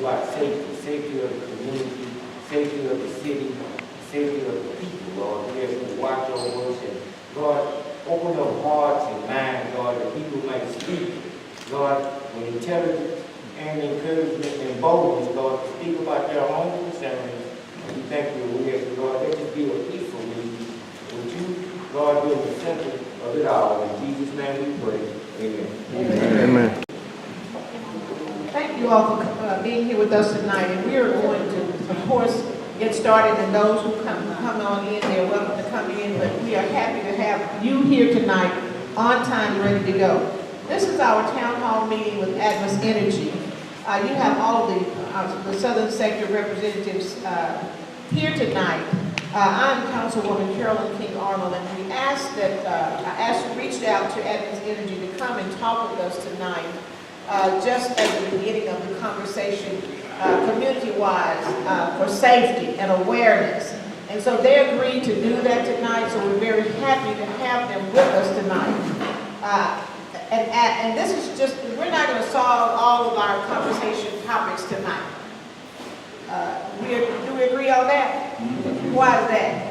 about safety, safety of the community, safety of the city, safety of the people, Lord. We ask you to watch over us and, Lord, open up hearts and minds, Lord, that people might speak, Lord, with intelligence and encouragement and boldness, Lord, to speak about their own concerns. And we thank you, we ask you, Lord, let this be a peaceful meeting with you, Lord, being the center of it all. In Jesus' name we pray. Amen. Amen. Amen. Thank you all for being here with us tonight. And we are going to, of course, get started. And those who come on in, they're welcome to come in. But we are happy to have you here tonight on time, ready to go. This is our town hall meeting with Atmos Energy. You have all of the Southern Sector representatives here tonight. I'm Councilwoman Carolyn King Arnold, and we asked that reached out to Atmos Energy to come and talk with us tonight, just at the beginning of the conversation, community-wise, for safety and awareness. And so they agreed to do that tonight, so we're very happy to have them with us tonight. And this is just, we're not going to solve all of our conversation topics tonight. Do we agree on that? Why is that?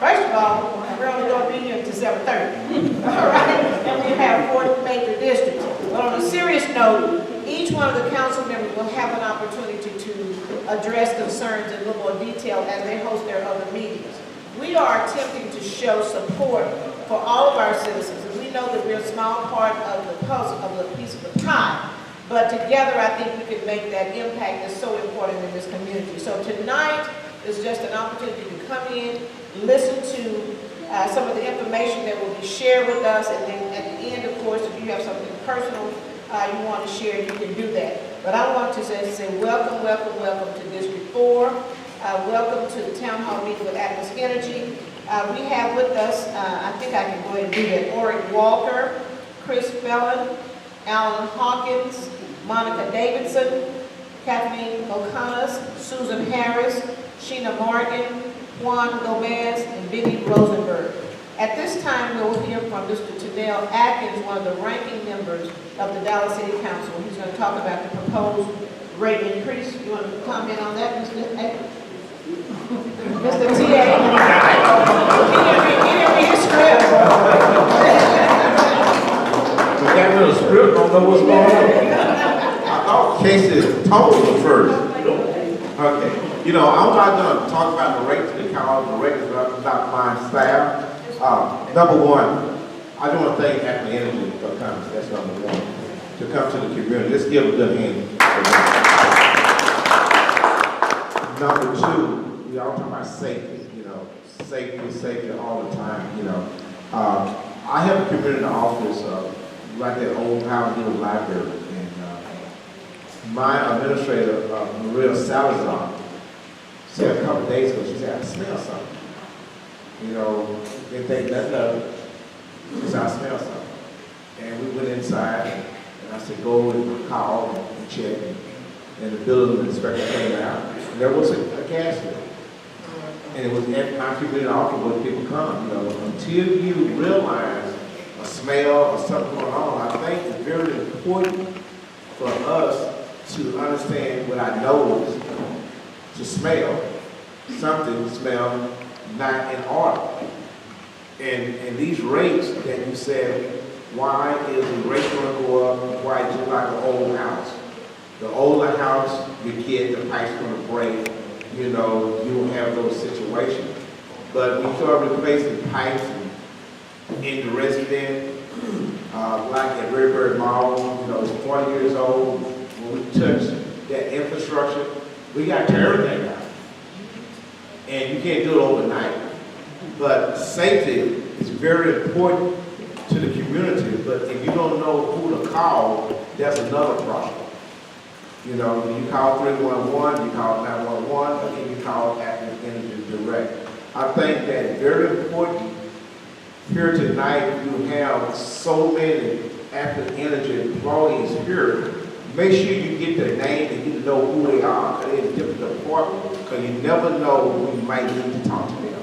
First of all, we're only going to be here until 7:30. All right? And we have 4 major districts. But on a serious note, each one of the council members will have an opportunity to address concerns in a little more detail as they host their other meetings. We are attempting to show support for all of our citizens, and we know that we're a small part of the puzzle, of the piece of the pie. But together, I think we can make that impact that's so important in this community. So tonight is just an opportunity to come in, listen to some of the information that will be shared with us, and then at the end, of course, if you have something personal you want to share, you can do that. But I want to say welcome, welcome, welcome to District 4. Welcome to the Town Hall meeting with Atmos Energy. We have with us, I think I can go ahead and do that, Oric Walker, Chris Fellon, Alan Hawkins, Monica Davidson, Kathleen O'Connor, Susan Harris, Sheena Morgan, Juan Gomez, and Vinnie Rosenberg. At this time, we'll hear from Mr. Tennell Atkins, one of the ranking members of the Dallas City Council. He's going to talk about the proposed rate increase. You want to comment on that, Mr. Atkins? Mr. T.A. He didn't read his script. We got a little script, don't know what's going on. I thought Casey told me first. Okay. You know, I'm not going to talk about the rate to the council. The rate is about my staff. Number one, I do want to thank Atmos Energy for coming. That's number one. To come to the community. Let's give a good hand. Number two, we all talk about safety. You know, safety all the time. You know, I have a community office like that old Howard Hill Library, and my administrator, Maria Salazar, said a couple of days ago, she said, I smell something. You know, didn't think nothing of it. She said, I smell something. And we went inside, and I said, go and call and check. And the building inspector came out. And there was a gas leak. And it was at my community office where people come. You know, until you realize a smell or something going on, I think it's very important for us to understand what I nose to smell something smell not in order. And these rates that you said, why is the rate going to go up? Why is it like an old house? The older house, you get the pipes going to break. You know, you will have those situations. But when you start replacing pipes in the resident, like at River Mall, you know, it's 40 years old. When we touch that infrastructure, we got to tear everything out. And you can't do it overnight. But safety is very important to the community. But if you don't know who to call, that's another problem. You know, you call 311, you call 911, and then you call Atmos Energy Direct. I think that very important here tonight. You have so many Atmos Energy employees here. Make sure you get their name and you know who they are. They're in different departments, because you never know when you might need to talk to them.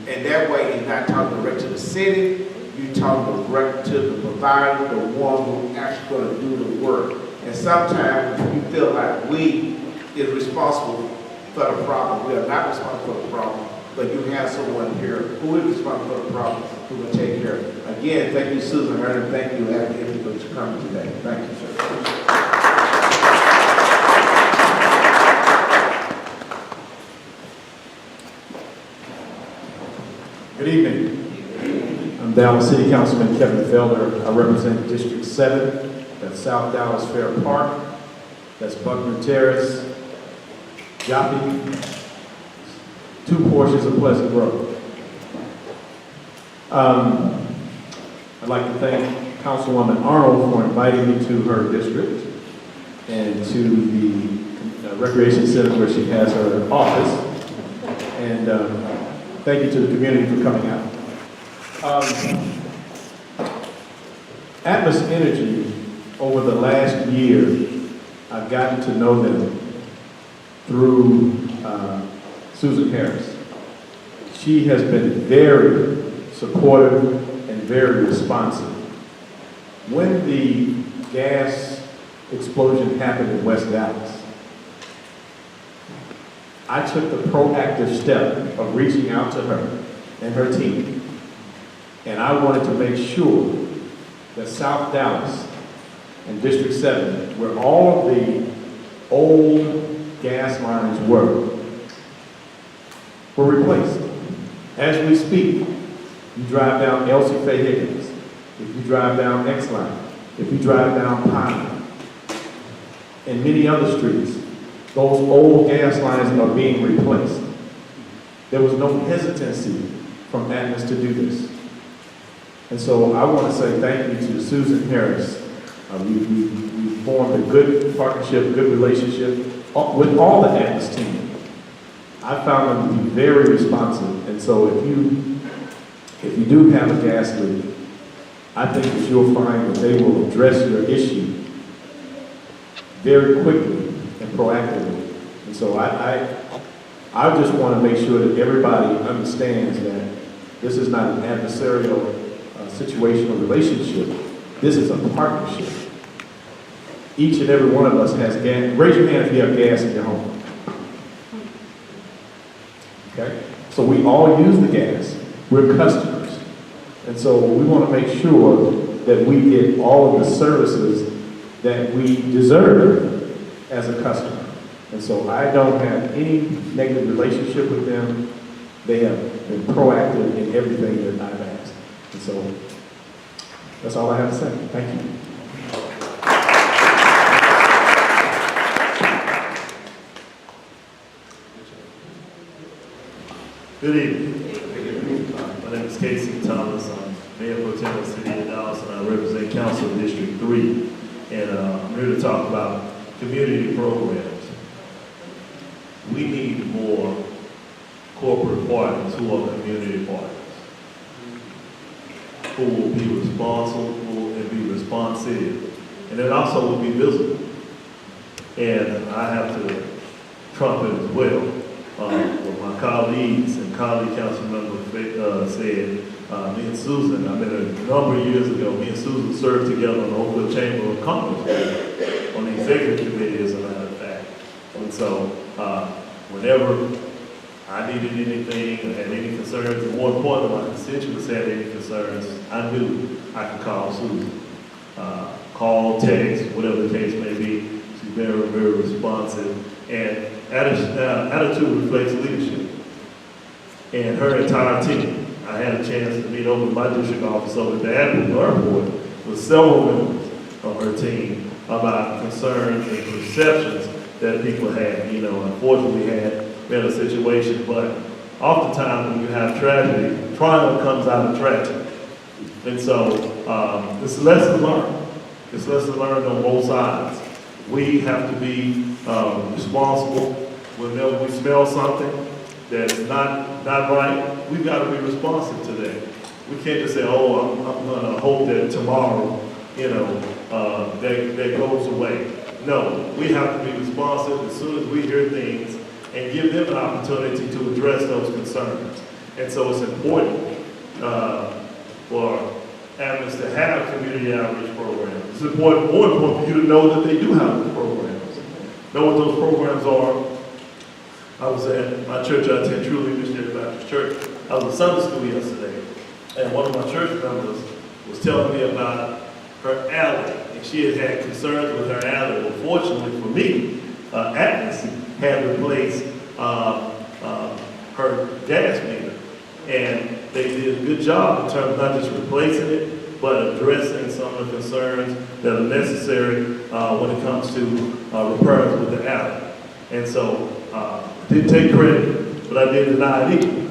And that way, you're not talking direct to the city. You're talking direct to the provider, the one who actually going to do the work. And sometimes you feel like we is responsible for the problem. We are not responsible for the problem, but you have someone here who is responsible for the problem who will take care of it. Again, thank you, Susan Herndon. Thank you, Abby, for coming today. Thank you, sir. Good evening. I'm Dallas City Councilman Kevin Felder. I represent District 7. That's South Dallas Fair Park. That's Buckner Terrace, Joppy, 2 portions of Pleasant Grove. I'd like to thank Councilwoman Arnold for inviting me to her district and to the Recreation Center where she has her office. And thank you to the community for coming out. Atmos Energy, over the last year, I've gotten to know them through Susan Harris. She has been very supportive and very responsive. When the gas explosion happened in West Dallas, I took the proactive step of reaching out to her and her team, and I wanted to make sure that South Dallas and District 7, where all of the old gas lines were replaced. As we speak, you drive down Elsie Faye Higgins, if you drive down X-Line, if you drive down Pine, and many other streets, those old gas lines are being replaced. There was no hesitancy from Atmos to do this. And so I want to say thank you to Susan Harris. We formed a good partnership, good relationship with all the Atmos team. I found them to be very responsive. And so if you do have a gas leak, I think that you'll find that they will address your issue very quickly and proactively. And so I just want to make sure that everybody understands that this is not an adversarial situational relationship. This is a partnership. Each and every one of us has gas. Raise your hand if you have gas in your home. Okay? So we all use the gas. We're customers. And so we want to make sure that we get all of the services that we deserve as a customer. And so I don't have any negative relationship with them. They have been proactive in everything that I've asked. And so that's all I have to say. Thank you. Good evening. My name is Casey Thomas. I'm Mayor Pro Tem of the City of Dallas, and I represent Council District 3. And I'm here to talk about community programs. We need more corporate partners who are community partners, who will be responsible and be responsive, and then also will be visible. And I have to trumpet as well. What my colleagues and colleague council members said, me and Susan, I met a number of years ago, me and Susan served together on the Oakland Chamber of Commerce on the executive committee, as a matter of fact. And so, whenever I needed anything or had any concerns, and more importantly, my constituents had any concerns, I knew I could call Susan. Call, text, whatever the case may be. She's very, very responsive. And attitude reflects leadership. And her entire team. I had a chance to meet over in my district office over at the Atmos Airport with several members of her team about concerns and perceptions that people had. You know, unfortunately we had a situation, but oftentimes when you have tragedy, triumph comes out of tragedy. And so it's lessons learned. It's lessons learned on both sides. We have to be responsible whenever we smell something that's not right. We've got to be responsive to that. We can't just say, oh, I'm going to hope that tomorrow, that goes away. No, we have to be responsive as soon as we hear things and give them an opportunity to address those concerns. And so it's important for Atmos to have community outreach programs. It's important, more important for you to know that they do have those programs. know what those programs are. I was at my church, I attend Truly Missionary Baptist Church. I was in Sunday school yesterday, and one of my church members was telling me about her alley, and she had had concerns with her alley. Well, fortunately for me, Atmos had replaced her gas meter, and they did a good job in terms of not just replacing it, but addressing some of the concerns that are necessary when it comes to repairs with the alley. And so, didn't take credit, but I did deny it either.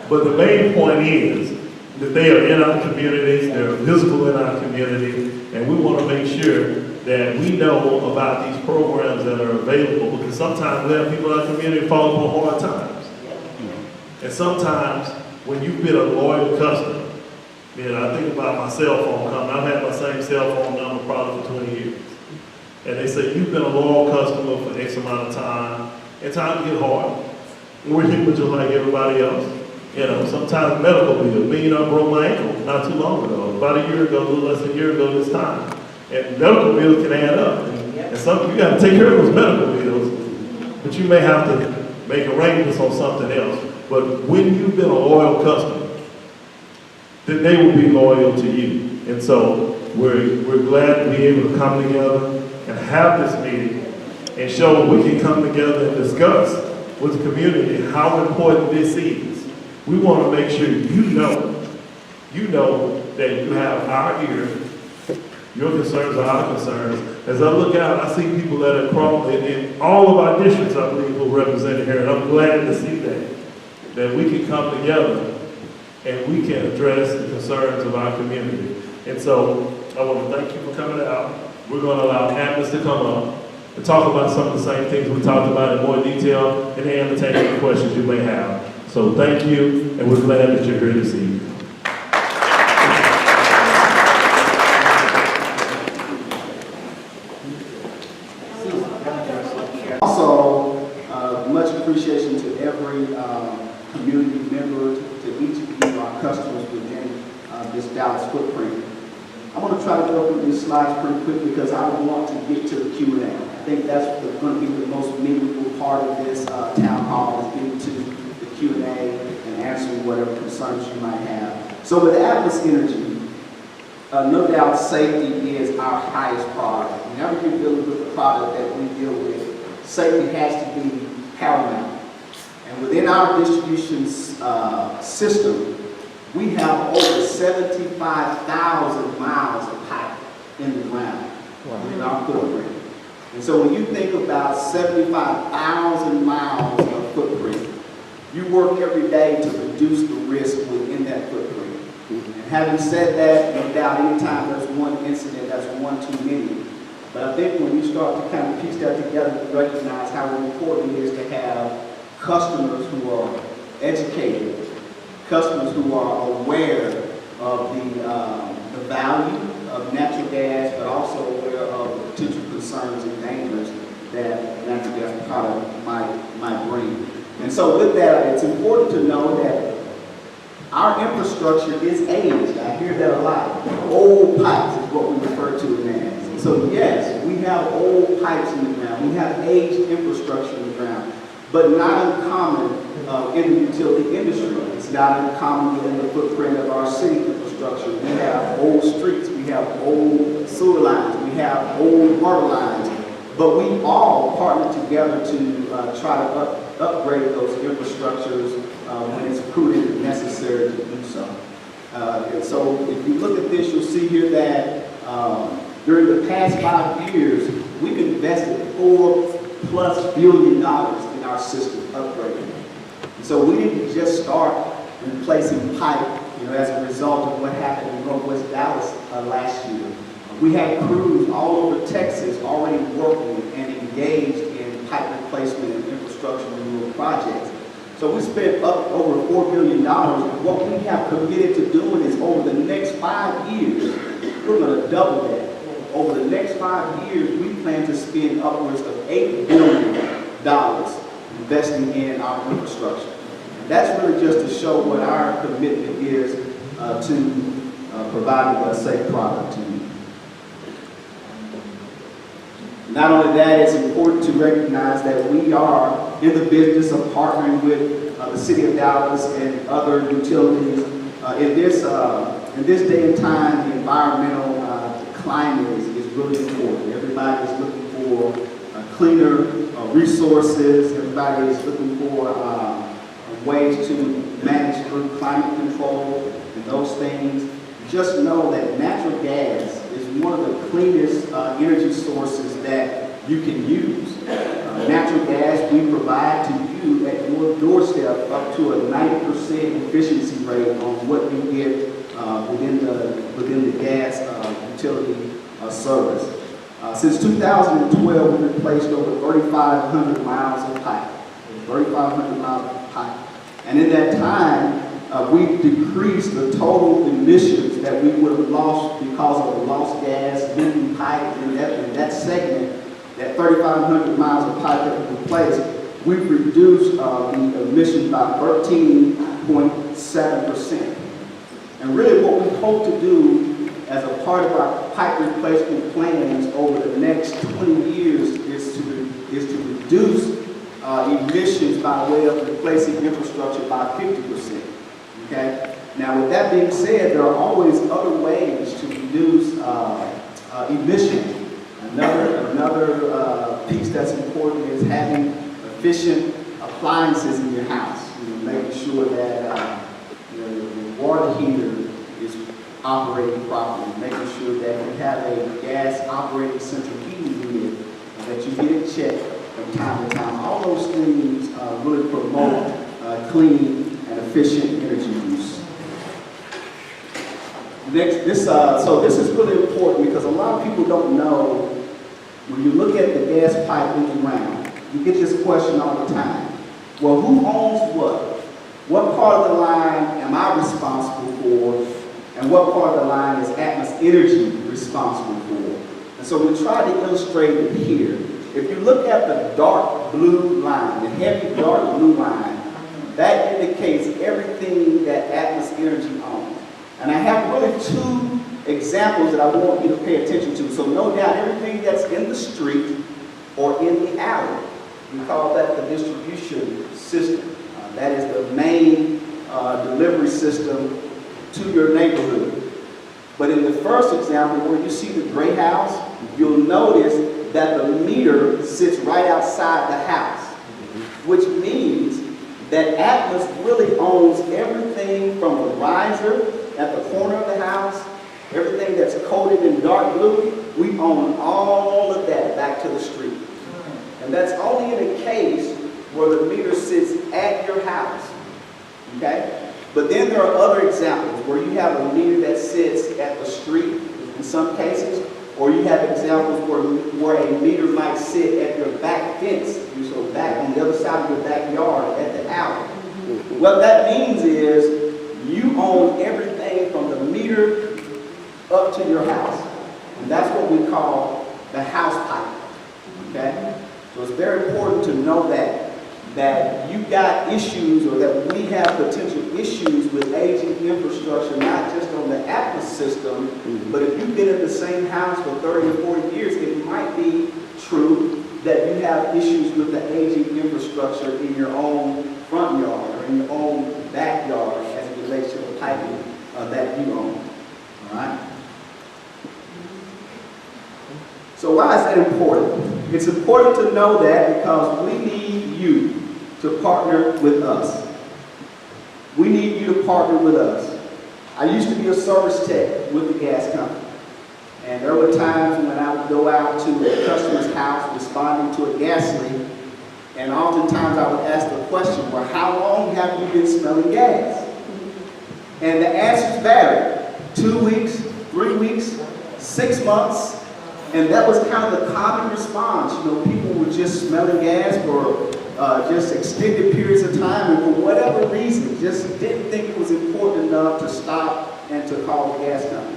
But the main point is that they are in our communities, they're visible in our community, and we want to make sure that we know about these programs that are available, because sometimes we have people in our community fall upon hard times. And sometimes when you've been a loyal customer, I think about my cell phone company. I've had my same cell phone number probably for 20 years. And they say, you've been a loyal customer for X amount of time, and times get hard. We're human just like everybody else. Sometimes medical bills. I broke my ankle not too long ago, about a year ago, a little less than a year ago this time. And medical bills can add up. And some you got to take care of those medical bills, but you may have to make arrangements on something else. But when you've been a loyal customer, then they will be loyal to you. And so we're glad to be able to come together and have this meeting and show we can come together and discuss with the community how important this is. We want to make sure you know that you have our ear. Your concerns are our concerns. As I look out, I see people that are across in all of our districts, I believe, who are represented here, and I'm glad to see that we can come together and we can address the concerns of our community. And so I want to thank you for coming out. We're going to allow Atmos to come up and talk about some of the same things we talked about in more detail, and then entertain any questions you may have. So thank you, and we're glad that you're here this evening. Also, much appreciation to every community member, to each of you, our customers within this Dallas footprint. I'm going to try to go through these slides pretty quick because I want to get to the Q&A. I think that's going to be the most meaningful part of this town hall, is getting to the Q&A and answering whatever concerns you might have. So with Atmos Energy, no doubt safety is our highest priority. Whenever you're dealing with the product that we deal with, safety has to be paramount. And within our distribution system, we have over 75,000 miles of pipe in the ground in our footprint. And so when you think about 75,000 miles of footprint, you work every day to reduce the risk within that footprint. And having said that, no doubt anytime there's one incident, that's one too many. But I think when you start to kind of piece that together and recognize how important it is to have customers who are educated, customers who are aware of the value of natural gas, but also aware of the potential concerns and dangers that natural gas product might bring. And so with that, it's important to know that our infrastructure is aged. I hear that a lot. Old pipes is what we refer to it as. And so yes, we have old pipes in the ground. We have aged infrastructure in the ground, but not uncommon in the utility industry. It's not uncommon within the footprint of our city infrastructure. We have old streets, we have old sewer lines, we have old water lines, but we all partner together to try to upgrade those infrastructures when it's prudent and necessary to do so. And so if you look at this, you'll see here that during the past 5 years, we've invested $4+ billion in our system upgrading. So we didn't just start replacing pipe, as a result of what happened in Northwest Dallas last year. We had crews all over Texas already working and engaged in pipe replacement and infrastructure renewal projects. So we spent up over $4 billion. And what we have committed to doing is over the next 5 years, we're going to double that. Over the next 5 years, we plan to spend upwards of $8 billion investing in our infrastructure. And that's really just to show what our commitment is to providing a safe product to you. Not only that, it's important to recognize that we are in the business of partnering with the City of Dallas and other utilities. In this day and time, the environmental climate is really important. Everybody is looking for cleaner resources. Everybody is looking for ways to manage through climate control and those things. Just know that natural gas is one of the cleanest energy sources that you can use. Natural gas we provide to you at your doorstep up to a 90% efficiency rate on what you get within the gas utility service. Since 2012, we've replaced over 3,500 miles of pipe. 3,500 miles of pipe. And in that time, we've decreased the total emissions that we would have lost because of the lost gas, leaking pipe, in that segment, that 3,500 miles of pipe that we replaced, we've reduced the emissions by 13.7%. And really what we hope to do as a part of our pipe replacement plans over the next 20 years is to reduce emissions by way of replacing infrastructure by 50%. Okay? Now, with that being said, there are always other ways to reduce emissions. Another piece that's important is having efficient appliances in your house. Making sure that the water heater is operating properly. Making sure that you have a gas operating central heating unit that you get it checked from time to time. All those things really promote clean and efficient energy use. So this is really important because a lot of people don't know, when you look at the gas pipe in the ground, you get this question all the time. Well, who owns what? What part of the line am I responsible for? And what part of the line is Atmos Energy responsible for? And so we try to illustrate it here. If you look at the dark blue line, the heavy dark blue line, that indicates everything that Atmos Energy owns. And I have really two examples that I want you to pay attention to. So no doubt everything that's in the street or in the alley, we call that the distribution system. That is the main delivery system to your neighborhood. But in the first example, where you see the gray house, you'll notice that the meter sits right outside the house, which means that Atmos really owns everything from the riser at the corner of the house, everything that's coated in dark blue, we own all of that back to the street. And that's only in a case where the meter sits at your house, okay? But then there are other examples where you have a meter that sits at the street in some cases, or you have examples where a meter might sit at your back fence, so back on the other side of your backyard at the alley. What that means is you own everything from the meter up to your house. And that's what we call the house pipe, okay? So it's very important to know that you've got issues, or that we have potential issues with aging infrastructure, not just on the Atmos system, but if you've been in the same house for 30 or 40 years, it might be true that you have issues with the aging infrastructure in your own front yard or in your own backyard as it relates to the piping that you own. All right? So why is that important? It's important to know that because we need you to partner with us. We need you to partner with us. I used to be a service tech with the gas company. And there were times when I would go out to a customer's house responding to a gas leak, and oftentimes I would ask the question, well, how long have you been smelling gas? And the answers varied. 2 weeks, 3 weeks, 6 months. And that was kind of the common response. You know, people were just smelling gas for just extended periods of time, and for whatever reason, just didn't think it was important enough to stop and to call the gas company.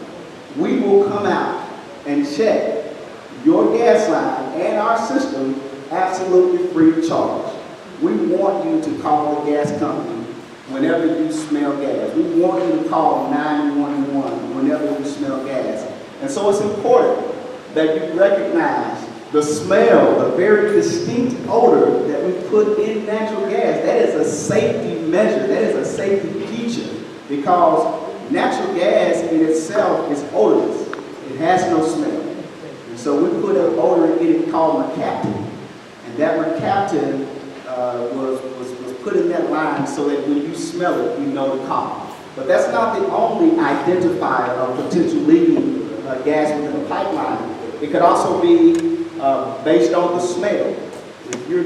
We will come out and check your gas line and our system absolutely free of charge. We want you to call the gas company whenever you smell gas. We want you to call 911 whenever you smell gas. And so it's important that you recognize The smell, the very distinct odor that we put in natural gas, that is a safety measure, that is a safety feature, because natural gas in itself is odorless. It has no smell. And so we put an odor in it called mercaptan. And that mercaptan was put in that line so that when you smell it, you know the cause. But that's not the only identifier of potential leaking gas within a pipeline. It could also be based on the smell. If you're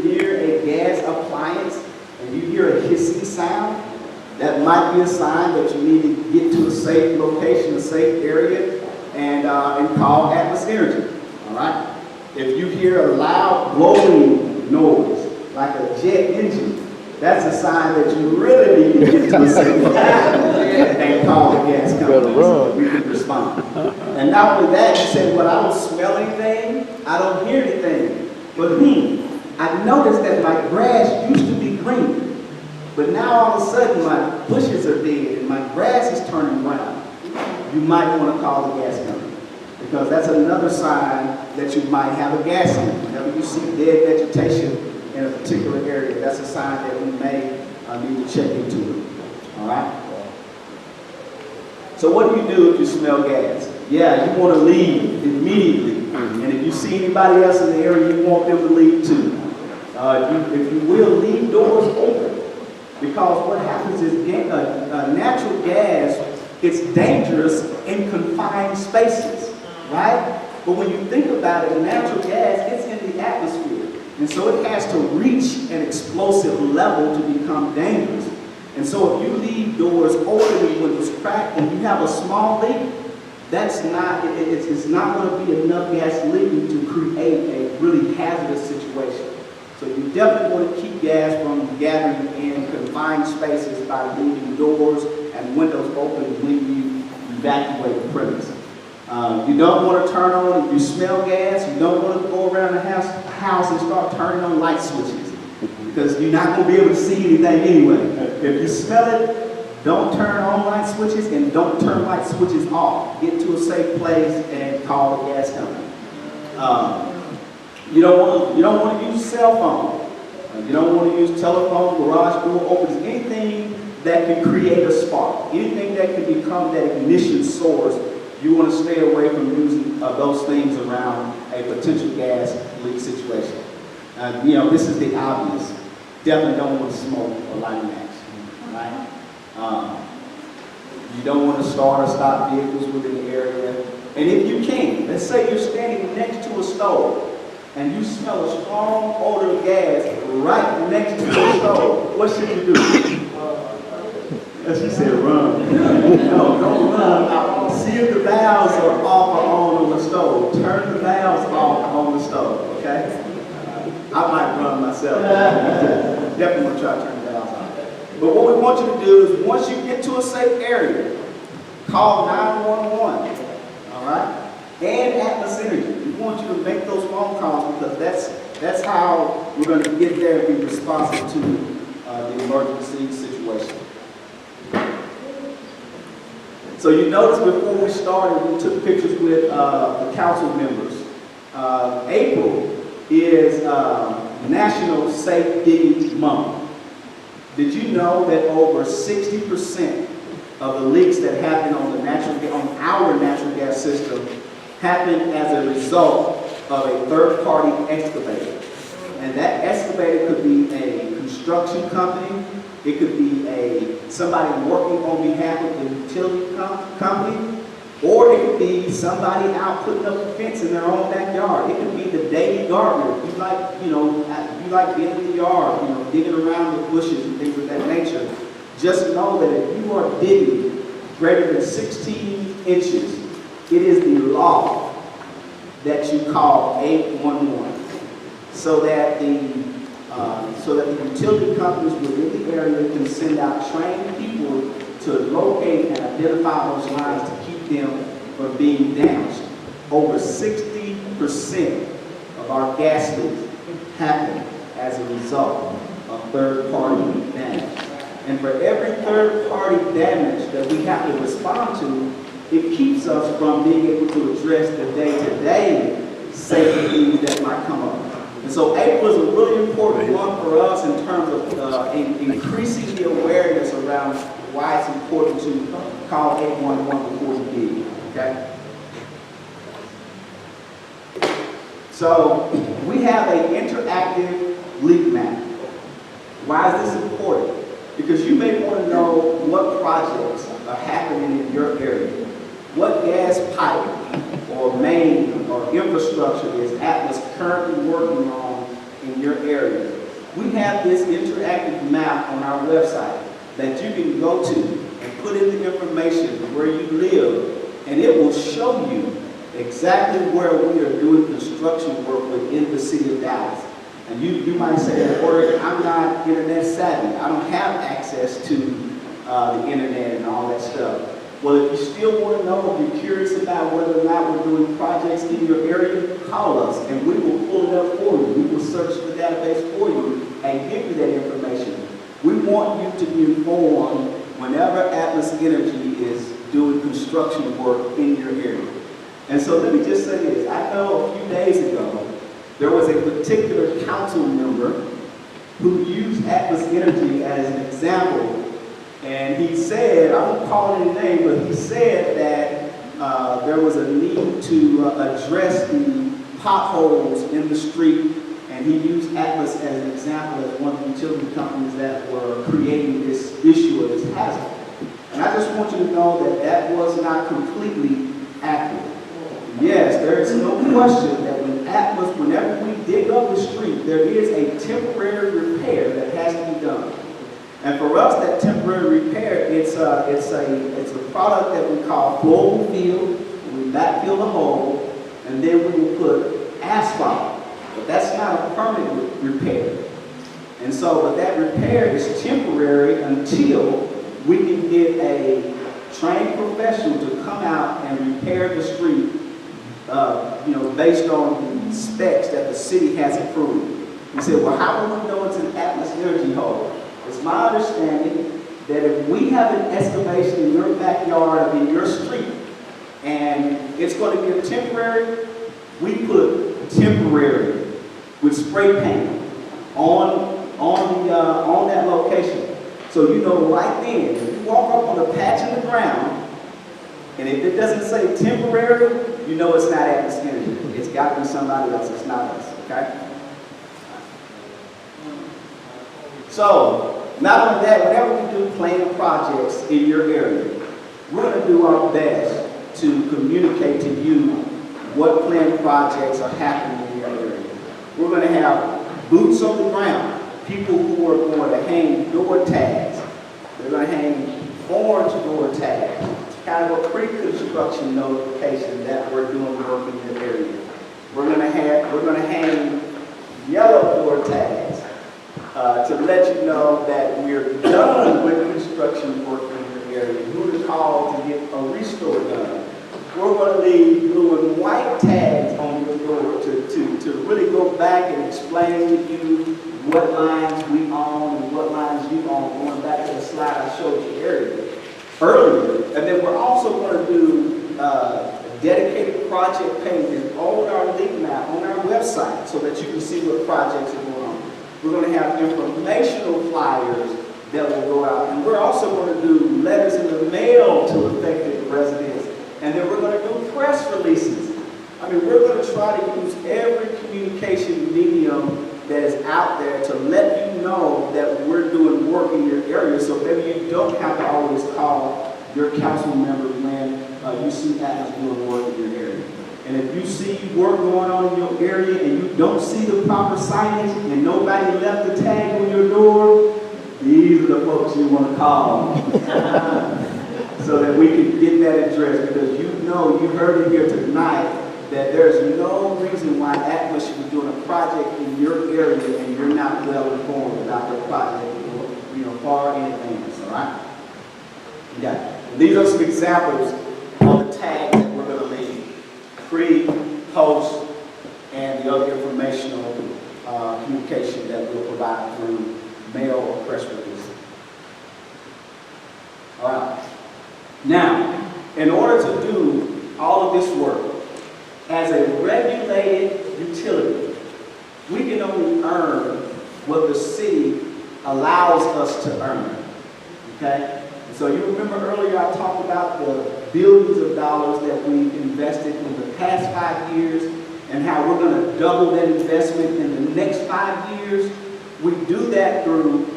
near a gas appliance and you hear a hissing sound, that might be a sign that you need to get to a safe location, a safe area, and call Atmos Energy. All right. If you hear a loud blowing noise, like a jet engine, that's a sign that you really need to get to a safe location and call the gas company so we can respond. And not only that, you say, well, I don't smell anything, I don't hear anything. But I noticed that my grass used to be green, but now all of a sudden my bushes are dead and my grass is turning brown. You might want to call the gas company, because that's another sign that you might have a gas leak. Whenever you see dead vegetation in a particular area, that's a sign that we may need to check into it. All right? So what do you do if you smell gas? Yeah, you want to leave immediately. And if you see anybody else in the area, you want them to leave too. If you will, leave doors open. Because what happens is natural gas, it's dangerous in confined spaces, right? But when you think about it, natural gas, it's in the atmosphere. And so it has to reach an explosive level to become dangerous. And so if you leave doors open and windows cracked and you have a small leak, it's not going to be enough gas leaking to create a really hazardous situation. So you definitely want to keep gas from gathering in confined spaces by leaving doors and windows open when you evacuate the premise. You don't want to turn on, if you smell gas, you don't want to go around the house and start turning on light switches, because you're not going to be able to see anything anyway. If you smell it, don't turn on light switches and don't turn light switches off. Get to a safe place and call the gas company. You don't want to use cell phone. You don't want to use telephone, garage door openers, anything that can create a spark, anything that can become that ignition source. You want to stay away from using those things around a potential gas leak situation. This is the obvious. Definitely don't want to smoke or light a match, right? You don't want to start or stop vehicles within the area. And if you can, let's say you're standing next to a stove and you smell a strong odor of gas right next to the stove, what should you do? As she said, run. No, don't run. See if the valves are off or on the stove. Turn the valves off on the stove, okay? I might run myself. Definitely want to try to turn the valves off. But what we want you to do is, once you get to a safe area, call 911, all right? And Atmos Energy. We want you to make those phone calls, because that's how we're going to get there and be responsive to the emergency situation. So you notice before we started, we took pictures with the council members. April is National Safe Digging Month. Did you know that over 60% of the leaks that happen on our natural gas system happen as a result of a third-party excavator? And that excavator could be a construction company. It could be somebody working on behalf of the utility company, or it could be somebody out putting up a fence in their own backyard. It could be the daily gardener. You like being in the yard, digging around the bushes and things of that nature. Just know that if you are digging greater than 16 inches, it is the law that you call 811, so that the utility companies within the area can send out trained people to locate and identify those lines to keep them from being damaged. Over 60% of our gas leaks happen as a result of third-party damage. And for every third-party damage that we have to respond to, it keeps us from being able to address the day-to-day safety needs that might come up. And so April is a really important month for us in terms of increasing the awareness around why it's important to call 811 before you leave, okay? So we have an interactive leak map. Why is this important? Because you may want to know what projects are happening in your area. What gas pipe or main or infrastructure is Atmos currently working on in your area? We have this interactive map on our website that you can go to and put in the information where you live, and it will show you exactly where we are doing construction work within the city of Dallas. And you might say, Oregon, I'm not internet savvy. I don't have access to the internet and all that stuff. Well, if you still want to know, if you're curious about whether or not we're doing projects in your area, call us and we will pull it up for you. We will search the database for you and give you that information. We want you to be informed whenever Atmos Energy is doing construction work in your area. And so let me just say this. I know a few days ago, there was a particular council member who used Atmos Energy as an example. And he said, I won't call any name, but he said that there was a need to address the potholes in the street. And he used Atmos as an example as one of the utility companies that were creating this issue of this hazard. And I just want you to know that that was not completely accurate. Yes, there is no question that whenever we dig up the street, there is a temporary repair that has to be done. And for us, that temporary repair, it's a product that we call flow fill. We backfill the hole, and then we will put asphalt. But that's not a permanent repair. And so, but that repair is temporary until we can get a trained professional to come out and repair the street, based on the specs that the city has approved. You say, well, how do we know it's an Atmos Energy hole? It's my understanding that if we have an excavation in your backyard, in your street, and it's going to be a temporary, we put temporary with spray paint on that location. So you know right then, if you walk up on a patch in the ground, and if it doesn't say temporary, you know it's not Atmos Energy. It's got to be somebody else. It's not us, okay? So, not only that, whenever we do planning projects in your area, we're going to do our best to communicate to you what planned projects are happening in your area. We're going to have boots on the ground, people who are going to hang door tags. They're going to hang orange door tags. Kind of a pre-construction notification that we're doing work in your area. We're going to hang yellow door tags to let you know that we're done with construction work in your area. Who to call to get a restore done. We're going to leave blue and white tags on your door to really go back and explain to you what lines we own and what lines you own. Going back to the slide I showed you earlier. And then we're also going to do dedicated project pages on our leak map, on our website, so that you can see what projects are going on. We're going to have informational flyers that will go out. And we're also going to do letters in the mail to affected residents. And then we're going to do press releases. I mean, we're going to try to use every communication medium that is out there to let you know that we're doing work in your area, so maybe you don't have to always call your council member when you see Atmos doing work in your area. And if you see work going on in your area and you don't see the proper signage and nobody left the tag on your door, these are the folks you want to call so that we can get that addressed, because you heard it here tonight that there's no reason why Atmos should be doing a project in your area and you're not well informed about the project, far in advance, all right? Yeah. These are some examples of the tags that we're going to leave: pre, post, and the other informational communication that we'll provide through mail or press release. All right. Now, in order to do all of this work, as a regulated utility, we can only earn what the city allows us to earn, okay? So you remember earlier I talked about the billions of dollars that we've invested in the past 5 years and how we're going to double that investment in the next 5 years. We do that through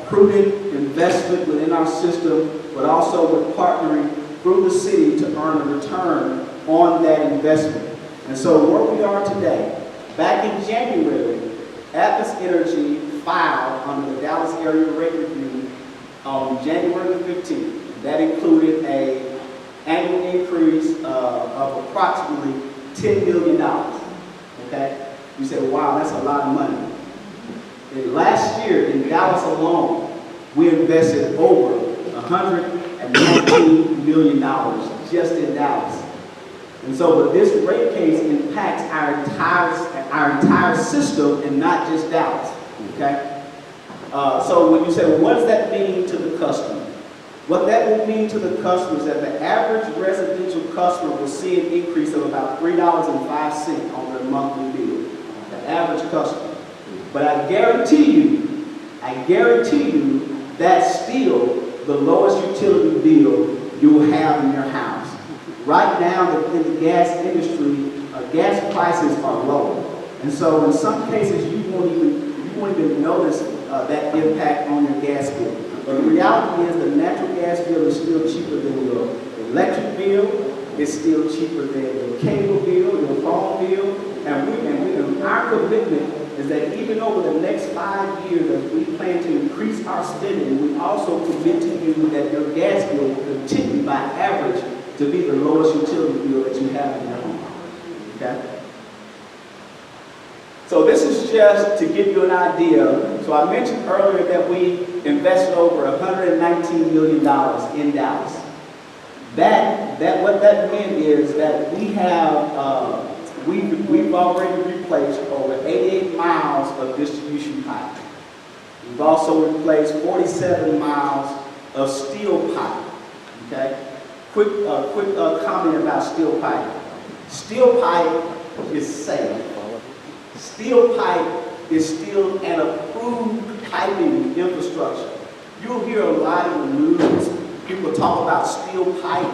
prudent investment within our system, but also with partnering through the city to earn a return on that investment. And so where we are today, back in January, Atmos Energy filed under the Dallas Area Rate Review on January the 15th. That included an annual increase of approximately $10 million. Okay? You say, wow, that's a lot of money. And last year in Dallas alone, we invested over $119 million just in Dallas. And so, but this rate case impacts our entire system and not just Dallas. Okay? So when you say, well, what does that mean to the customer? What that will mean to the customer is that the average residential customer will see an increase of about $3.05 on their monthly bill. The average customer. But I guarantee you, that's still the lowest utility bill you will have in your house. Right now, in the gas industry, gas prices are low. And so in some cases, you won't even notice that impact on your gas bill. But the reality is the natural gas bill is still cheaper than your electric bill. It's still cheaper than your cable bill, your phone bill. And our commitment is that even over the next 5 years, as we plan to increase our spending, we also commit to you that your gas bill will continue by average to be the lowest utility bill that you have in your home. Okay? So this is just to give you an idea. So I mentioned earlier that we invested over $119 million in Dallas. What that meant is that we have we've already replaced over 88 miles of distribution pipe. We've also replaced 47 miles of steel pipe. Okay. Quick comment about steel pipe. Steel pipe is safe. Steel pipe is still an approved piping infrastructure. You'll hear a lot in the news, people talk about steel pipe,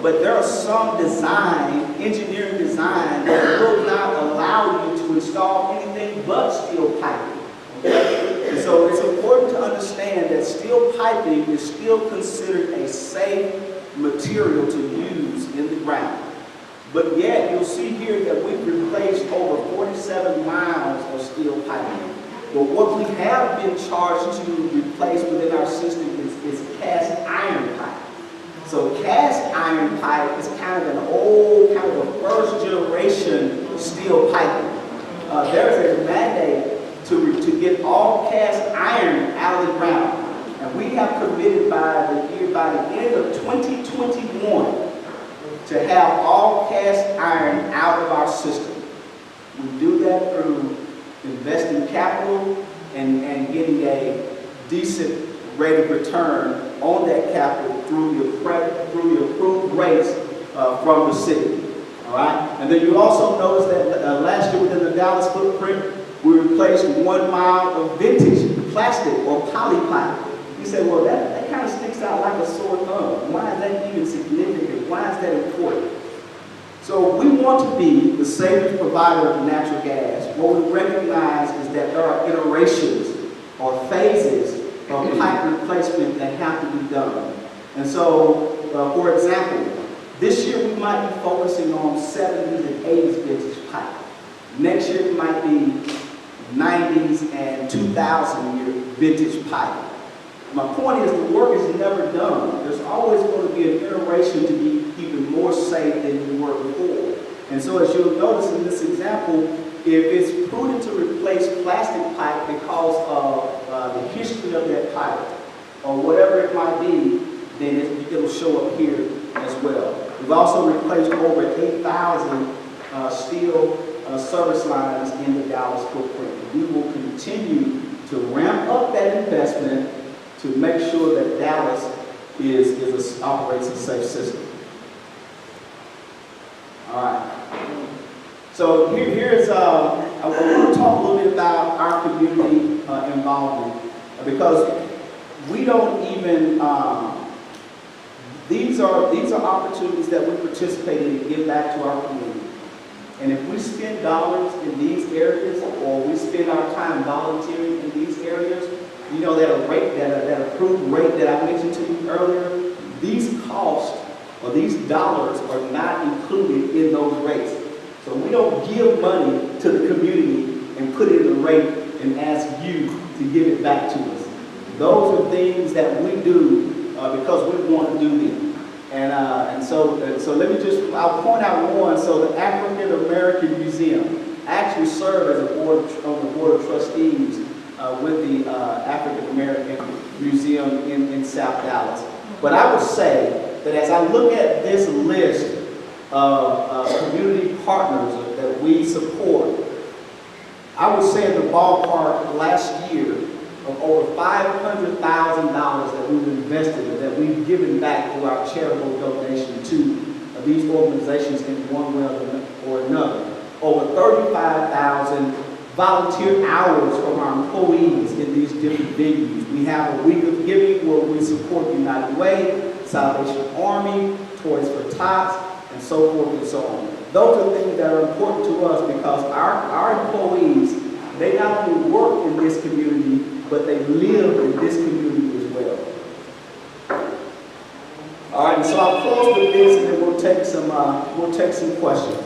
but there are some engineering design that will not allow you to install anything but steel piping. Okay? And so it's important to understand that steel piping is still considered a safe material to use in the ground. But yet, you'll see here that we've replaced over 47 miles of steel piping. But what we have been charged to replace within our system is cast iron pipe. So cast iron pipe is kind of an old, kind of a first generation steel piping. There's a mandate to get all cast iron out of the ground. And we have committed by the end of 2021 to have all cast iron out of our system. We do that through investing capital and getting a decent rate of return on that capital through the approved rates from the city. All right? And then you also notice that last year within the Dallas footprint, we replaced 1 mile of vintage plastic or poly pipe. You say, well, that kind of sticks out like a sore thumb. Why is that even significant? Why is that important? So we want to be the safest provider of natural gas. What we recognize is that there are iterations or phases of pipe replacement that have to be done. And so, for example, this year we might be focusing on 70s and 80s vintage pipe. Next year it might be 90s and 2000 year vintage pipe. My point is the work is never done. There's always going to be an iteration to be even more safe than you were before. And so as you'll notice in this example, if it's prudent to replace plastic pipe because of the history of that pipe or whatever it might be, then it'll show up here as well. We've also replaced over 8,000 steel service lines in the Dallas footprint. We will continue to ramp up that investment to make sure that Dallas operates a safe system. All right. So here's, I want to talk a little bit about our community involvement, because we don't even, these are opportunities that we participate in and give back to our community. And if we spend dollars in these areas, or we spend our time volunteering in these areas, you know, that approved rate that I mentioned to you earlier, these costs or these dollars are not included in those rates. So we don't give money to the community and put it in the rate and ask you to give it back to us. Those are things that we do because we want to do them. And so let me just, I'll point out one. So the African American Museum actually served as on the board of trustees with the African American Museum in South Dallas. But I would say that as I look at this list of community partners that we support, I would say in the ballpark last year of over $500,000 that we've invested and that we've given back through our charitable donation to these organizations in one way or another. Over 35,000 volunteer hours from our employees in these different venues. We have a week of giving where we support United Way, Salvation Army, Toys for Tots, and so forth and so on. Those are things that are important to us because our employees, they not only work in this community, but they live in this community as well. All right, and so I'll close with this, and then we'll take some questions.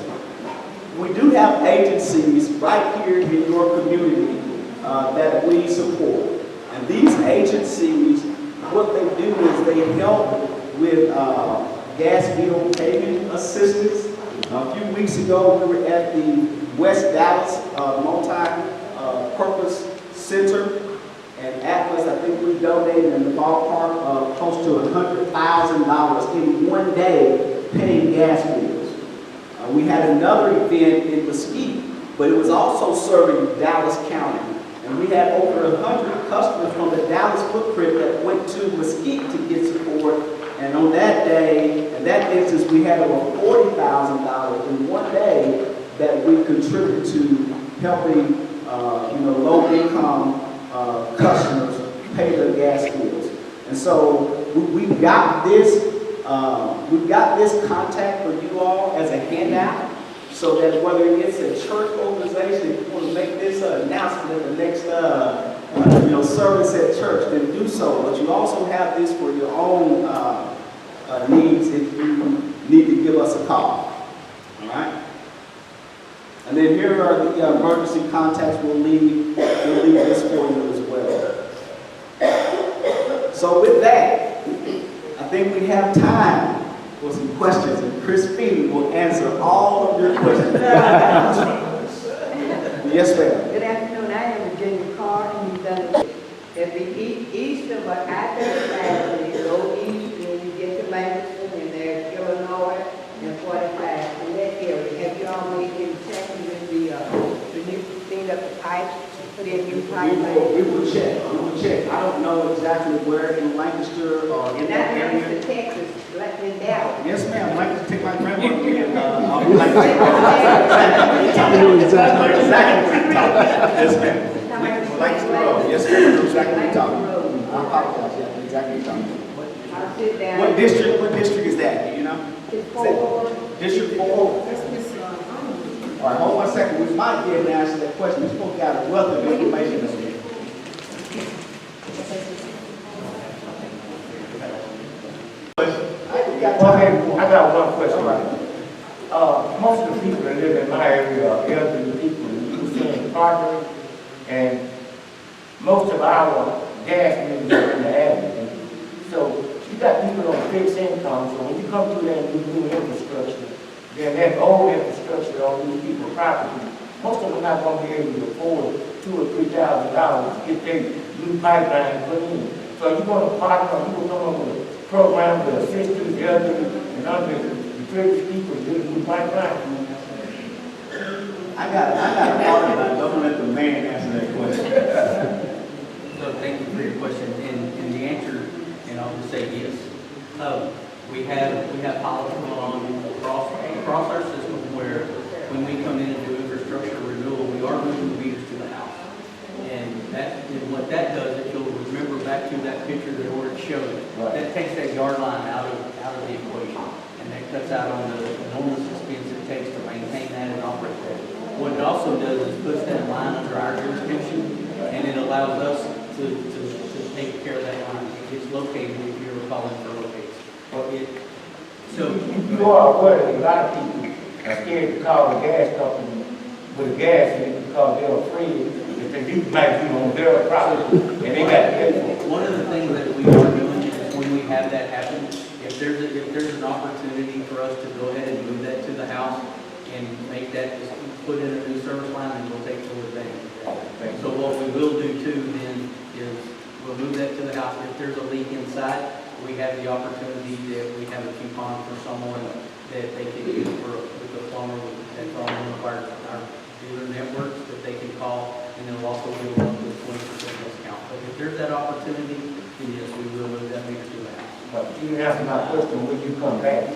We do have agencies right here in your community that we support, and these agencies, what they do is they help with gas bill payment assistance. A few weeks ago, we were at the West Dallas Multi-Purpose Center, and Atmos, I think we donated in the ballpark of close to $100,000 in one day paying gas bills. We had another event in Mesquite, but it was also serving Dallas County. And we had over 100 customers from the Dallas footprint that went to Mesquite to get support. And on that day, in that instance, we had over $40,000 in one day that we contributed to helping low-income customers pay their gas bills. And so we've got this contact for you all as a handout, so that whether it's a church organization, if you want to make this announcement at the next service at church, then do so. But you also have this for your own needs if you need to give us a call. All right. And then here are the emergency contacts. We'll leave this for you as well. So with that, I think we have time for some questions, and Chris Feeney will answer all of your questions. Yes, ma'am. Good afternoon. I am Virginia Carr, and you've done it. If the east of I-35, you go east, and you get to Langston, and there's Illinois, and 45 in that area. Have you already been checking with the new thing up the pipes, put in new pipelines? We will check. I don't know exactly where in Lancaster or in And that not area. Lancaster, Texas, like in Dallas. Yes, ma'am. Lancaster, take my grandma. Yes, ma'am. Lancaster Road. Yes, ma'am. I know exactly what you're talking about. I apologize. Yeah, exactly what you're talking about. I'll sit down. What district is that? Do you know? It's 4. District 4. All right, hold one second. We might be able to answer that question. We're supposed to have a wealth of information over here. I got one question. Most of the people that live in my area are elderly people, you saying partners, and most of our gas meters are in the area. So you got people on fixed income, so when you come through there and do new infrastructure, then that old infrastructure on these people's property, most of them are not going to be able to afford $2,000 or $3,000 to get their new pipeline put in. So you're going to partner, you're going to come up with a program to assist the elderly and other the people to get a new pipeline. I got a partner, but don't let the man answer that question. So thank you for your question, and the answer, and I'll just say yes. We have policy going on across our system. where when we come in and do infrastructure renewal, we are moving the meters to the house. And what that does, if you'll remember back to that picture that Ord showed, that takes that yard line out of the equation. And that cuts out on the enormous expense it takes to maintain that and operate that. What it also does is puts that line under our jurisdiction, and it allows us to take care of that line. It gets located if you're calling for locates. You are aware that a lot of people are scared to call the gas company with a gas in it because they're afraid that they do might be on their property and they got to pay for it. One of the things that we are doing is when we have that happen, if there's an opportunity for us to go ahead and move that to the house and make that, put in a new service line, then we'll take full advantage of that. So what we will do too then is we'll move that to the house. If there's a leak inside, we have the opportunity that we have a coupon for someone that they can use with the plumber that's on one of our dealer networks that they can call, and then we'll also give them up to a 20% discount. But if there's that opportunity, then yes, we will move that meter to the house. But you answer my question when you come back.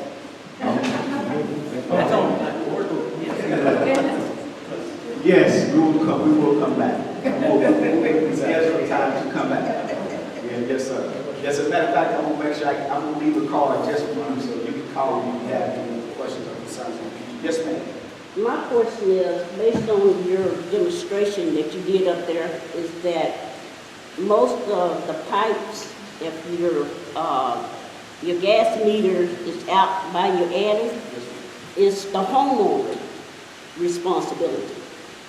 That's on, Yes, we will come back. We'll schedule time to come back. Yeah, yes, sir. As a matter of fact, I'm gonna make sure I'm gonna leave a card just for you, so you can call me if you have any questions or concerns. Yes, ma'am. My question is, based on your demonstration that you did up there, is that most of the pipes, if your gas meter is out by your attic, is the homeowner responsibility.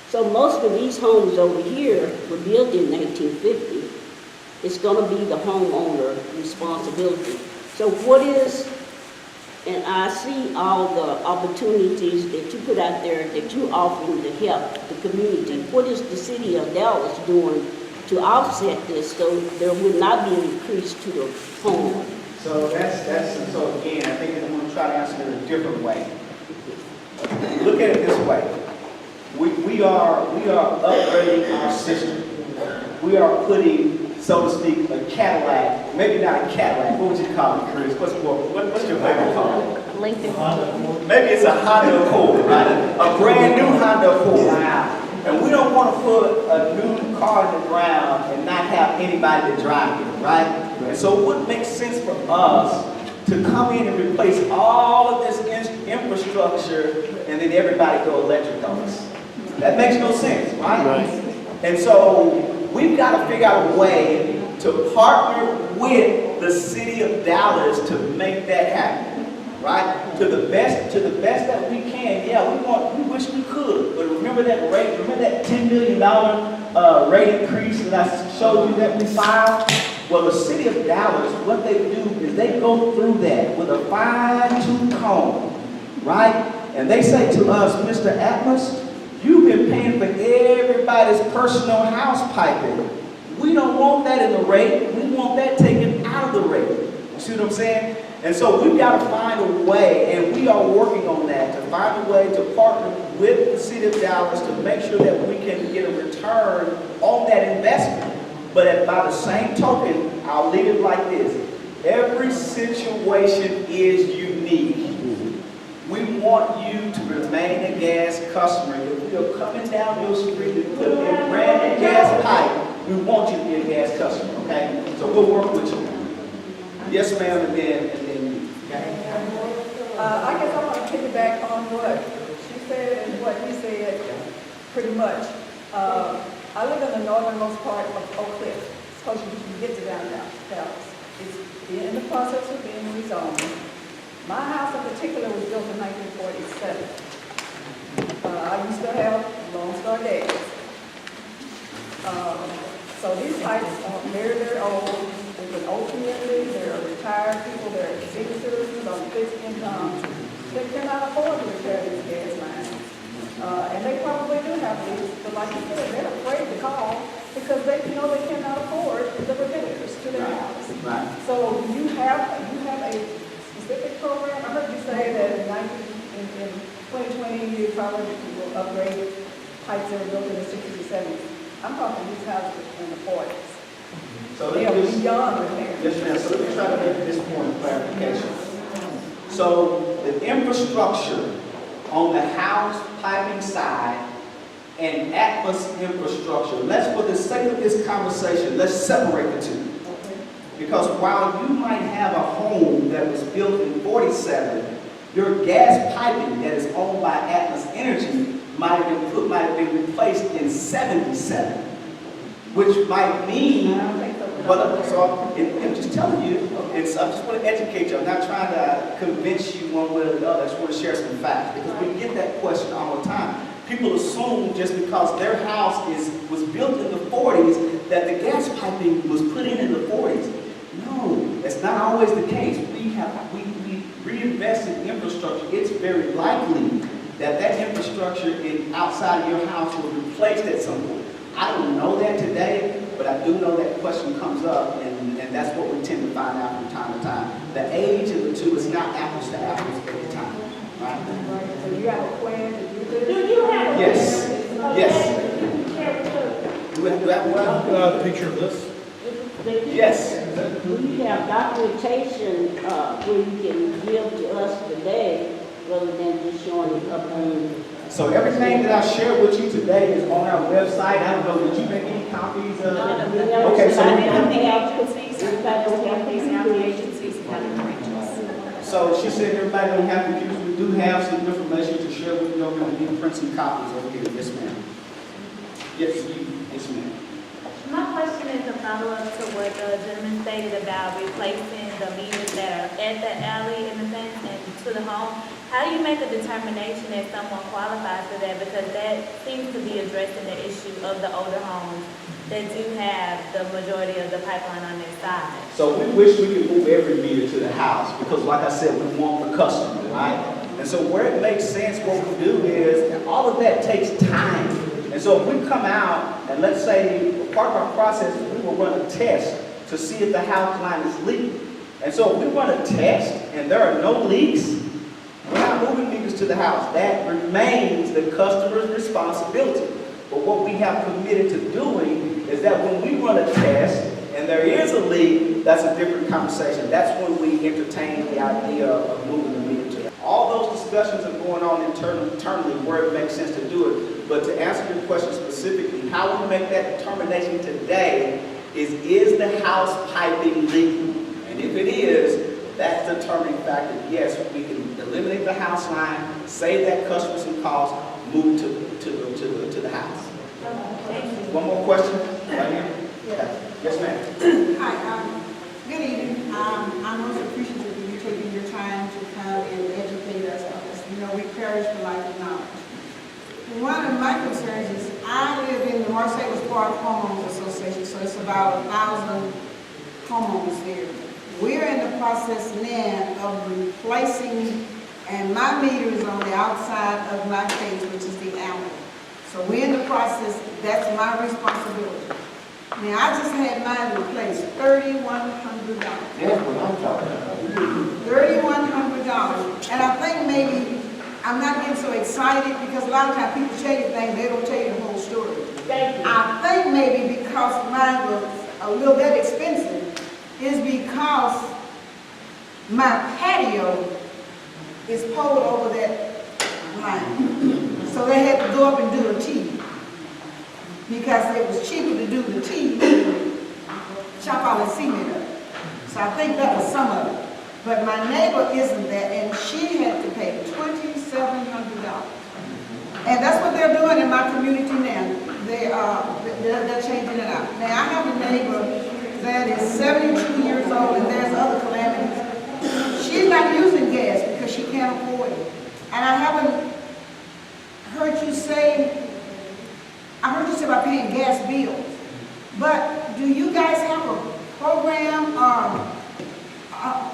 So most of these homes over here were built in 1950. It's going to be the homeowner responsibility. So what is, and I see all the opportunities that you put out there that you're offering to help the community. What is the city of Dallas doing to offset this so there would not be an increase to the home? So so again, I think I'm gonna try to answer it a different way. Look at it this way. We are upgrading our system. We are putting, so to speak, a Cadillac, maybe not a Cadillac, what would you call it, Chris? What's your favorite car? Lincoln. Maybe it's a Honda Accord, right? A brand new Honda Accord. And we don't want to put a new car in the ground and not have anybody to drive it, right? And so it wouldn't make sense for us to come in and replace all of this infrastructure and then everybody go electric on us. That makes no sense, right? And so we've got to figure out a way to partner with the city of Dallas to make that happen, right? To the best that we can. Yeah, we wish we could, but remember that rate, remember that $10 million rate increase that I showed you that we filed? Well, the city of Dallas, what they do is they go through that with a fine-tooth comb, right? And they say to us, Mr. Atmos, you've been paying for everybody's personal house piping. We don't want that in the rate. We want that taken out of the rate. You see what I'm saying? And so we've got to find a way, and we are working on that, to find a way to partner with the city of Dallas to make sure that we can get a return on that investment. But by the same token, I'll leave it like this. Every situation is unique. We want you to remain a gas customer. If you're coming down your street and putting in a brand new gas pipe, we want you to be a gas customer, okay? So we'll work with you. Yes, ma'am, and then you. I guess I want to piggyback on what she said and what he said, pretty much. I live in the northernmost part of Oak Cliff. It's close you can get to downtown Dallas. It's in the process of being rezoned. My house in particular was built in 1947. I used to have Lone Star gas. So these pipes are very, very old. It's an old community. There are retired people. There are senior citizens on fixed income. They cannot afford to repair these gas lines. And they probably do have leaks, but like you said, they're afraid to call because they know they cannot afford the repairs to their house. Right. So you have a specific program. I heard you say that in 2020 you probably will upgrade pipes that were built in the 60s and 70s. I'm talking these houses in the 40s. So they are beyond repair. Yes, ma'am. So let me try to make this point of clarification. So the infrastructure on the house piping side and Atmos infrastructure. Let's, for the sake of this conversation, let's separate the two. Because while you might have a home that was built in 47, your gas piping that is owned by Atmos Energy might have been replaced in 77, which might mean, but so I'm just telling you, I just want to educate you. I'm not trying to convince you one way or the other. I just want to share some facts because we get that question all the time. People assume just because their house was built in the 40s that the gas piping was put in the 40s. No, that's not always the case. We reinvest in infrastructure. It's very likely that that infrastructure outside of your house was replaced at some point. I don't know that today, but I do know that question comes up, and that's what we tend to find out from time to time. The age of the two is not apples to apples every time, right? So you have a plan to do this? Do you have a? Yes. Yes. Do we have one? Picture of this? Yes. Do you have documentation where you can give to us today rather than just showing it up on? So everything that I shared with you today is on our website. I don't know, did you make any copies of it? Okay, so she said everybody don't have computers. We do have some information to share with you. We're going to print some copies over here. Yes, ma'am. Yes, ma'am. My question is a follow-up to what the gentleman stated about replacing the meters that are at the alley in the fence and to the home. How do you make a determination that someone qualifies for that? Because that seems to be addressing the issue of the older homes that do have the majority of the pipeline on their side. So we wish we could move every meter to the house because, like I said, we want the customer, right? And so where it makes sense, what we do is, all of that takes time. And so if we come out and let's say part of our process is we will run a test to see if the house line is leaking. And so if we run a test and there are no leaks, we're not moving meters to the house. That remains the customer's responsibility. But what we have committed to doing is that when we run a test and there is a leak, that's a different conversation. That's when we entertain the idea of moving the meter to the house. All those discussions are going on internally where it makes sense to do it. But to answer your question specifically, how we make that determination today is the house piping leaking? And if it is, that's the determining factor. Yes, we can eliminate the house line, save that customer some costs, move to the house. One more question? Right here? Yes, ma'am. Hi, good evening. I'm most appreciative of you taking your time to come and educate us on this. You know, we perish for lack of knowledge. One of my concerns is I live in the Marcellus Park Homeowners Association, so it's about 1,000 homeowners there. We're in the process now of replacing, and my meter is on the outside of my cage, which is the alley. So we're in the process, that's my responsibility. Now, I just had mine replaced, $3,100. That's what I'm talking about. $3,100. And I think maybe I'm not getting so excited because a lot of times people tell you things, they don't tell you the whole story. I think maybe because mine was a little bit expensive is because my patio is pulled over that line. So they had to go up and do a T. Because it was cheaper to do the T than chop all the cement up. So I think that was some of it. But my neighbor isn't that, and she had to pay $2,700. And that's what they're doing in my community now. They're changing it out. Now I have a neighbor that is 72 years old, and there's other calamities. She's not using gas because she can't afford it. And I haven't heard you say, I heard you say about paying gas bills. But do you guys have a program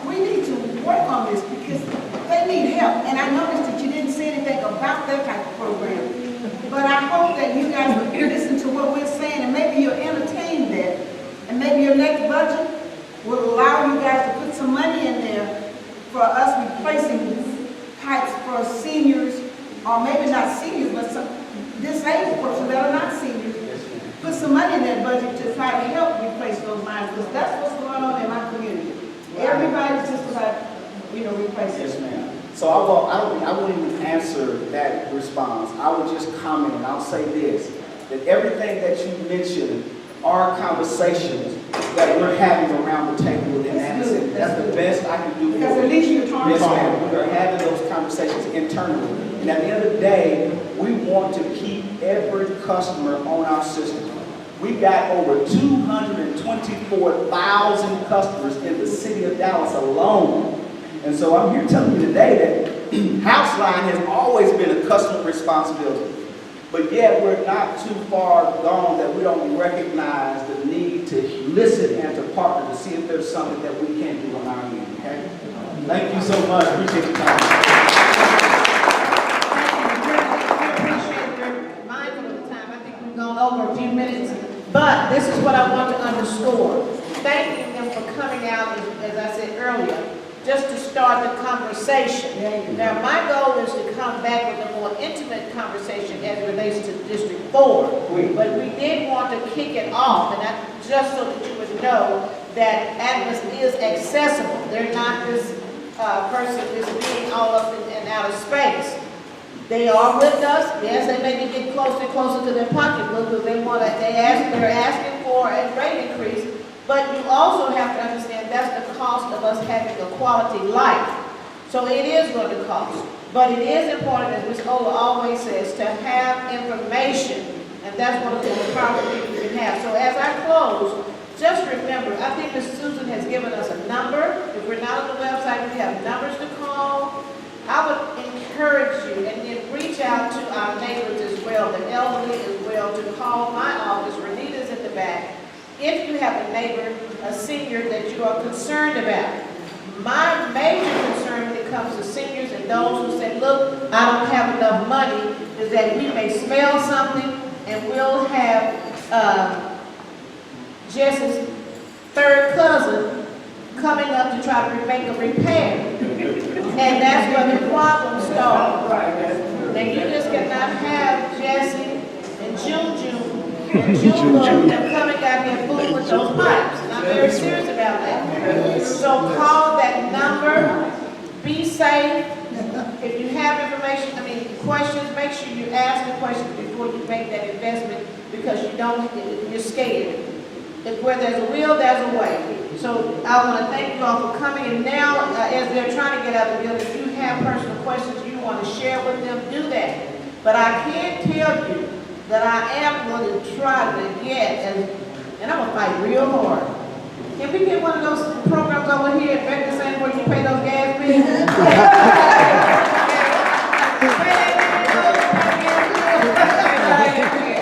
we need to work on this because they need help. And I noticed that you didn't say anything about that type of program. But I hope that you guys will listen to what we're saying and maybe you'll entertain that. And maybe your next budget will allow you guys to put some money in there for us replacing pipes for seniors, or maybe not seniors, but some disabled persons that are not seniors. Put some money in that budget to try to help replace those lines, because that's what's going on in my community. Everybody's just about, replacing. Yes, ma'am. So I wouldn't even answer that response. I would just comment, and I'll say this, that everything that you mentioned are conversations that we're having around the table within Atmos. That's the best I can do for you. Because at least you're trying Yes, to. ma'am. We are having those conversations internally. And at the end of the day, we want to keep every customer on our system. We got over 224,000 customers in the city of Dallas alone. And so I'm here telling you today that house line has always been a customer responsibility. But yet we're not too far gone that we don't recognize the need to listen and to partner to see if there's something that we can do on our end, okay? Thank you so much. Appreciate your time. We're mindful of the time. I think we've gone over a few minutes, but this is what I want to underscore. Thanking them for coming out, as I said earlier, just to start the conversation. Now, my goal is to come back with a more intimate conversation as it relates to District 4. But we did want to kick it off, and just so that you would know that Atmos is accessible. They're not this person just being all up and out of space. They are with us. Yes, they may be getting closer and closer to their pocketbook because they're asking for a rate increase. But you also have to understand that's the cost of us having a quality life. So it is going to cost. But it is important, as Ms. Ola always says, to have information. And that's one of the most powerful things you can have. So as I close, just remember, I think Ms. Susan has given us a number. If we're not on the website, we have numbers to call. I would encourage you and then reach out to our neighbors as well, the elderly as well, to call my office. Renita's in the back. If you have a neighbor, a senior that you are concerned about. My major concern when it comes to seniors and those who say, look, I don't have enough money, is that we may smell something and we'll have Jess's third cousin coming up to try to make a repair. And that's where the problem starts. Now you just cannot have Jesse and June and coming out here fooling with those pipes. And I'm very serious about that. So call that number. Be safe. If you have information, questions, make sure you ask the questions before you make that investment because you're scared. Where there's a will, there's a way. So I want to thank you all for coming. And now, as they're trying to get out of the building, if you have personal questions you want to share with them, do that. But I can tell you that I am going to try to get, and I'm going to fight real hard. Can we get one of those programs over here at Becker Center where you pay those gas bills?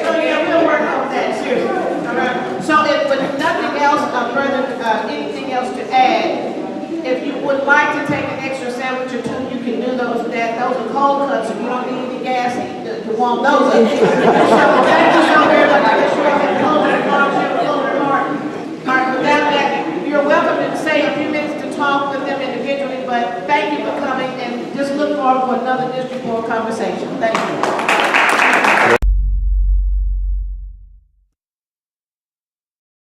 So yeah, we'll work on that too. All right. So if with nothing else, anything else to add, if you would like to take an extra sandwich or two, you can do those. Those are cold cuts, so you don't need any gas to warm those up. So thank you so very much. I guess you all have closing remarks. With that, you're welcome to say a few minutes to talk with them individually, but thank you for coming and just look forward for another District 4 conversation. Thank you.